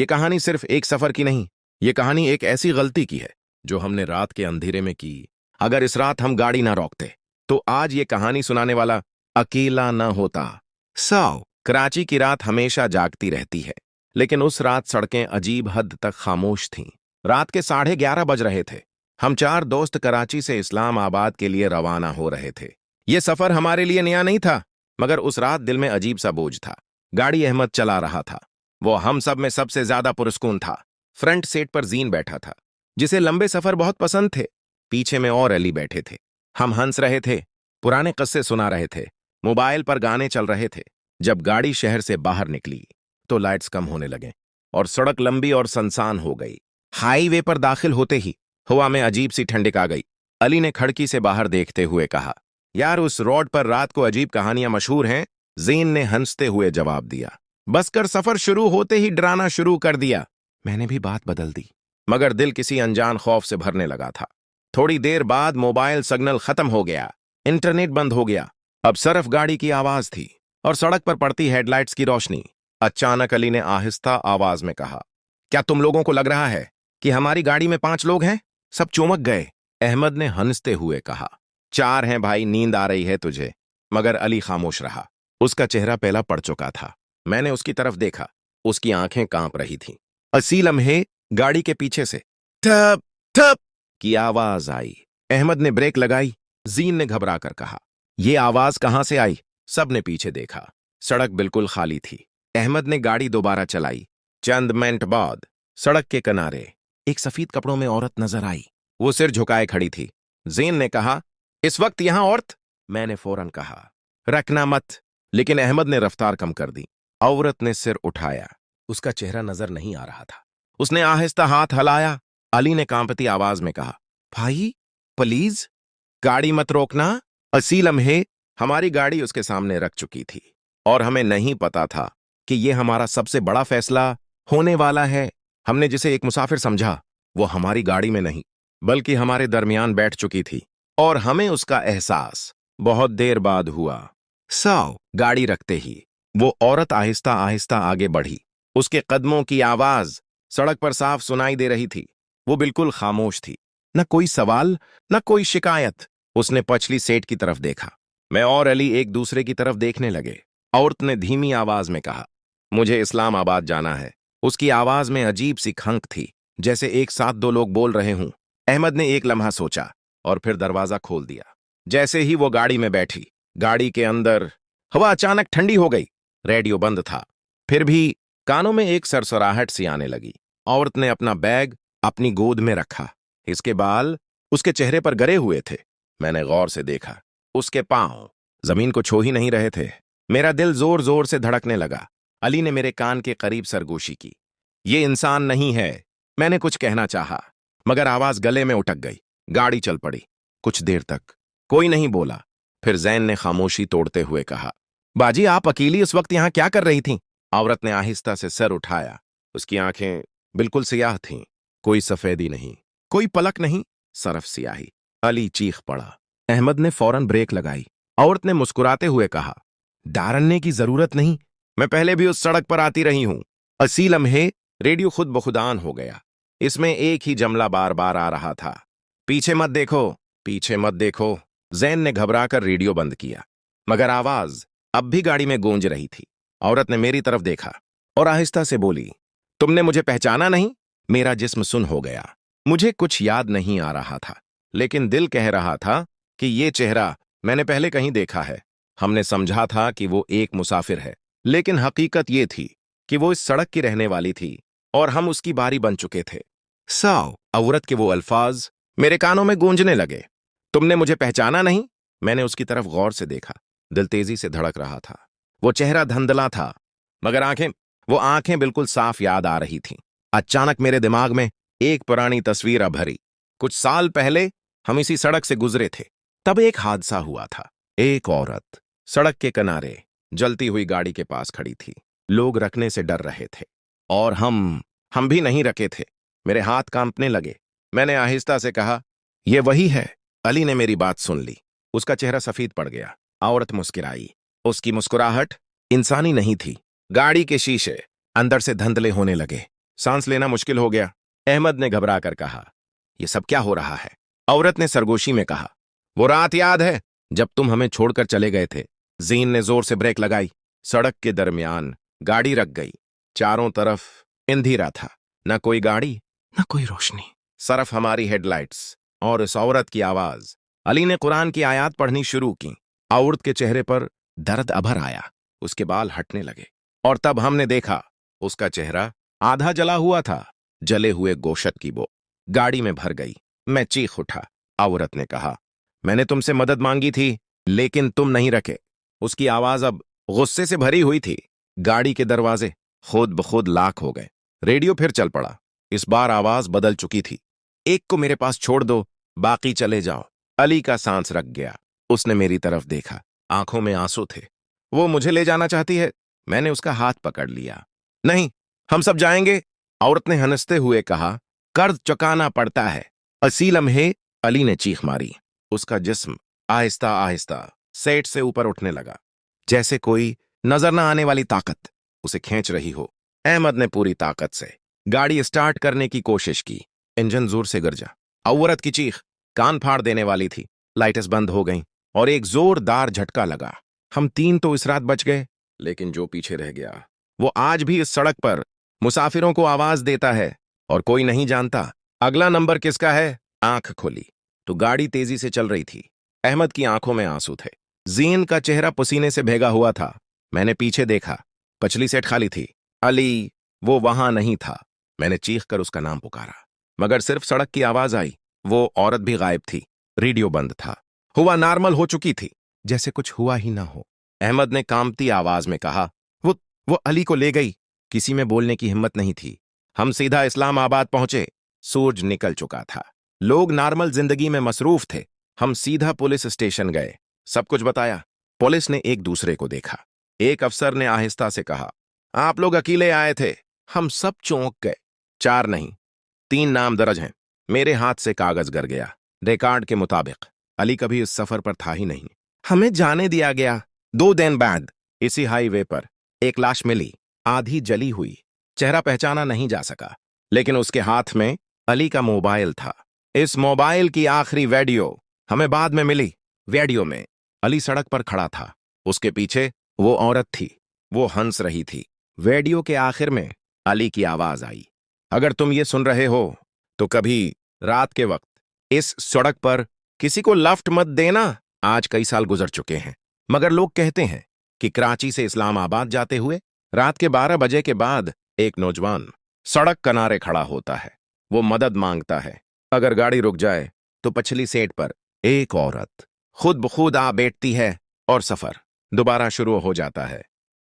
ये कहानी सिर्फ एक सफर की नहीं, ये कहानी एक ऐसी गलती की है जो हमने रात के अंधेरे में की। अगर इस रात हम गाड़ी ना रोकते तो आज ये कहानी सुनाने वाला अकेला ना होता। कराची की रात हमेशा जागती रहती है, लेकिन उस रात सड़कें अजीब हद तक खामोश थीं। रात के 11:30 बज रहे थे। हम 4 दोस्त कराची से इस्लामाबाद के लिए रवाना हो रहे थे। ये सफर हमारे लिए नया नहीं था, मगर उस रात दिल में अजीब सा बोझ था। गाड़ी अहमद चला रहा था। वो हम सब में सबसे ज्यादा पुरस्कून था। फ्रंट सीट पर जीन बैठा था, जिसे लंबे सफर बहुत पसंद थे। पीछे में और अली बैठे थे। हम हंस रहे थे, पुराने किस्से सुना रहे थे, मोबाइल पर गाने चल रहे थे। जब गाड़ी शहर से बाहर निकली तो लाइट्स कम होने लगे और सड़क लंबी और सुनसान हो गई। हाईवे पर दाखिल होते ही हवा में अजीब सी ठंडक आ गई। अली ने खिड़की से बाहर देखते हुए कहा, यार उस रोड पर रात को अजीब कहानियां मशहूर हैं। जीन ने हंसते हुए जवाब दिया, बस कर सफर शुरू होते ही डराना शुरू कर दिया। मैंने भी बात बदल दी, मगर दिल किसी अनजान खौफ से भरने लगा था। थोड़ी देर बाद मोबाइल सिग्नल खत्म हो गया, इंटरनेट बंद हो गया। अब सिर्फ गाड़ी की आवाज थी और सड़क पर पड़ती हेडलाइट्स की रोशनी। अचानक अली ने आहिस्ता आवाज में कहा, क्या तुम लोगों को लग रहा है कि हमारी गाड़ी में 5 लोग हैं? सब चौंक गए। अहमद ने हंसते हुए कहा, 4 हैं भाई, नींद आ रही है तुझे। मगर अली खामोश रहा। उसका चेहरा पहला पड़ चुका था। मैंने उसकी तरफ देखा, उसकी आंखें कांप रही थीं। इसी लम्हे गाड़ी के पीछे से ठप ठप की आवाज आई। अहमद ने ब्रेक लगाई। जीन ने घबरा कर कहा, यह आवाज कहां से आई? सब ने पीछे देखा। सड़क बिल्कुल खाली थी। अहमद ने गाड़ी दोबारा चलाई। चंद मिनट बाद सड़क के किनारे एक सफेद कपड़ों में औरत नजर आई। वो सिर झुकाए खड़ी थी। जीन ने कहा, इस वक्त यहां औरत? मैंने फौरन कहा, रखना मत, लेकिन अहमद ने रफ्तार कम कर दी। औरत ने सिर उठाया। उसका चेहरा नजर नहीं आ रहा था। उसने आहिस्ता हाथ हिलाया। अली ने कांपती आवाज में कहा, भाई प्लीज गाड़ी मत रोकना। इसी लम्हे हमारी गाड़ी उसके सामने रख चुकी थी और हमें नहीं पता था कि यह हमारा सबसे बड़ा फैसला होने वाला है। हमने जिसे एक मुसाफिर समझा, वो हमारी गाड़ी में नहीं बल्कि हमारे दरमियान बैठ चुकी थी, और हमें उसका एहसास बहुत देर बाद हुआ। गाड़ी रखते ही वो औरत आहिस्ता आहिस्ता आगे बढ़ी। उसके कदमों की आवाज सड़क पर साफ सुनाई दे रही थी। वो बिल्कुल खामोश थी, न कोई सवाल, न कोई शिकायत। उसने पछली सीट की तरफ देखा। मैं और अली एक दूसरे की तरफ देखने लगे। औरत ने धीमी आवाज में कहा, मुझे इस्लामाबाद जाना है। उसकी आवाज में अजीब सी खंक थी, जैसे एक साथ 2 लोग बोल रहे हों। अहमद ने एक लम्हा सोचा और फिर दरवाजा खोल दिया। जैसे ही वो गाड़ी में बैठी, गाड़ी के अंदर हवा अचानक ठंडी हो गई। रेडियो बंद था, फिर भी कानों में एक सरसराहट सी आने लगी। औरत ने अपना बैग अपनी गोद में रखा। इसके बाल उसके चेहरे पर गिरे हुए थे। मैंने गौर से देखा, उसके पांव जमीन को छू ही नहीं रहे थे। मेरा दिल जोर जोर से धड़कने लगा। अली ने मेरे कान के करीब सरगोशी की। ये इंसान नहीं है, मैंने कुछ कहना चाहा, मगर आवाज गले में उटक गई। गाड़ी चल पड़ी। कुछ देर तक कोई नहीं बोला। फिर जैन ने खामोशी तोड़ते हुए कहा, बाजी आप अकेली उस वक्त यहां क्या कर रही थीं? औरत ने आहिस्ता से सर उठाया। उसकी आंखें बिल्कुल सियाह थीं, कोई सफेदी नहीं, कोई पलक नहीं, सिर्फ सियाही। अली चीख पड़ा। अहमद ने फौरन ब्रेक लगाई। औरत ने मुस्कुराते हुए कहा, डरने की जरूरत नहीं, मैं पहले भी उस सड़क पर आती रही हूं। इसी लम्हे रेडियो खुद बखुदान हो गया। इसमें एक ही जुमला बार बार आ रहा था, पीछे मत देखो, पीछे मत देखो। जैन ने घबराकर रेडियो बंद किया, मगर आवाज अब भी गाड़ी में गूंज रही थी। औरत ने मेरी तरफ देखा और आहिस्ता से बोली, तुमने मुझे पहचाना नहीं? मेरा जिस्म सुन हो गया। मुझे कुछ याद नहीं आ रहा था, लेकिन दिल कह रहा था कि ये चेहरा मैंने पहले कहीं देखा है। हमने समझा था कि वो एक मुसाफिर है, लेकिन हकीकत ये थी कि वो इस सड़क की रहने वाली थी और हम उसकी बारी बन चुके थे। औरत के वो अल्फाज मेरे कानों में गूंजने लगे, तुमने मुझे पहचाना नहीं? मैंने उसकी तरफ गौर से देखा। दिल तेजी से धड़क रहा था। वो चेहरा धुंधला था, मगर वो आंखें बिल्कुल साफ याद आ रही थीं। अचानक मेरे दिमाग में एक पुरानी तस्वीर अभरी। कुछ साल पहले हम इसी सड़क से गुजरे थे। तब एक हादसा हुआ था। एक औरत सड़क के किनारे जलती हुई गाड़ी के पास खड़ी थी। लोग रखने से डर रहे थे और हम भी नहीं रखे थे। मेरे हाथ कांपने लगे। मैंने आहिस्ता से कहा, ये वही है। अली ने मेरी बात सुन ली। उसका चेहरा सफेद पड़ गया। औरत मुस्कुराई। उसकी मुस्कुराहट इंसानी नहीं थी। गाड़ी के शीशे अंदर से धुंधले होने लगे। सांस लेना मुश्किल हो गया। अहमद ने घबरा कर कहा, यह सब क्या हो रहा है? औरत ने सरगोशी में कहा, वो रात याद है जब तुम हमें छोड़कर चले गए थे? जीन ने जोर से ब्रेक लगाई। सड़क के दरमियान गाड़ी रख गई। चारों तरफ अंधेरा था, न कोई गाड़ी न कोई रोशनी, सिर्फ हमारी हेडलाइट्स और इस औरत की आवाज। अली ने कुरान की आयत पढ़नी शुरू की। औरत के चेहरे पर दर्द अभर आया, उसके बाल हटने लगे और तब हमने देखा उसका चेहरा आधा जला हुआ था, जले हुए गोश्त की बो गाड़ी में भर गई। मैं चीख उठा। औरत ने कहा, मैंने तुमसे मदद मांगी थी लेकिन तुम नहीं रखे। उसकी आवाज अब गुस्से से भरी हुई थी। गाड़ी के दरवाजे खुद ब खुद लाक हो गए। रेडियो फिर चल पड़ा। इस बार आवाज बदल चुकी थी, एक को मेरे पास छोड़ दो, बाकी चले जाओ। अली का सांस रख गया। उसने मेरी तरफ देखा, आंखों में आंसू थे। वो मुझे ले जाना चाहती है? मैंने उसका हाथ पकड़ लिया। नहीं, हम सब जाएंगे, औरत ने हंसते हुए कहा। कर्ज चुकाना पड़ता है। इसी लम्हे अली ने चीख मारी। उसका जिस्म आहिस्ता आहिस्ता सेट से ऊपर उठने लगा, जैसे कोई नजर न आने वाली ताकत उसे खींच रही हो। अहमद ने पूरी ताकत से गाड़ी स्टार्ट करने की कोशिश की। इंजन जोर से गरजा। औरत की चीख कान फाड़ देने वाली थी। लाइट्स बंद हो गईं और एक जोरदार झटका लगा। हम तीन तो इस रात बच गए, लेकिन जो पीछे रह गया वो आज भी इस सड़क पर मुसाफिरों को आवाज देता है और कोई नहीं जानता अगला नंबर किसका है। आंख खोली तो गाड़ी तेजी से चल रही थी। अहमद की आंखों में आंसू थे। जीन का चेहरा पसीने से भीगा हुआ था। मैंने पीछे देखा, पछली सीट खाली थी। अली वो वहां नहीं था। मैंने चीख कर उसका नाम पुकारा, मगर सिर्फ सड़क की आवाज आई। वो औरत भी गायब थी। रेडियो बंद था। हुआ नॉर्मल हो चुकी थी, जैसे कुछ हुआ ही ना हो। अहमद ने कांपती आवाज में कहा, वो अली को ले गई। किसी में बोलने की हिम्मत नहीं थी। हम सीधा इस्लामाबाद पहुंचे। सूरज निकल चुका था। लोग नॉर्मल जिंदगी में मसरूफ थे। हम सीधा पुलिस स्टेशन गए, सब कुछ बताया। पुलिस ने एक दूसरे को देखा। एक अफसर ने आहिस्ता से कहा, आप लोग अकेले आए थे? हम सब चौंक गए। 4 नहीं 3 नाम दर्ज हैं। मेरे हाथ से कागज गिर गया। रिकॉर्ड के मुताबिक अली कभी इस सफर पर था ही नहीं। हमें जाने दिया गया। 2 दिन बाद इसी हाईवे पर एक लाश मिली, आधी जली हुई। चेहरा पहचाना नहीं जा सका, लेकिन उसके हाथ में अली का मोबाइल था। इस मोबाइल की आखिरी वीडियो हमें बाद में मिली। वीडियो में अली सड़क पर खड़ा था। उसके पीछे वो औरत थी, वो हंस रही थी। वीडियो के आखिर में अली की आवाज आई, अगर तुम ये सुन रहे हो तो कभी रात के वक्त इस सड़क पर किसी को लफ्ट मत देना। आज कई साल गुजर चुके हैं, मगर लोग कहते हैं कि कराची से इस्लामाबाद जाते हुए रात के 12 बजे के बाद एक नौजवान सड़क किनारे खड़ा होता है। वो मदद मांगता है। अगर गाड़ी रुक जाए तो पछली सीट पर एक औरत खुद ब खुद आ बैठती है और सफर दोबारा शुरू हो जाता है।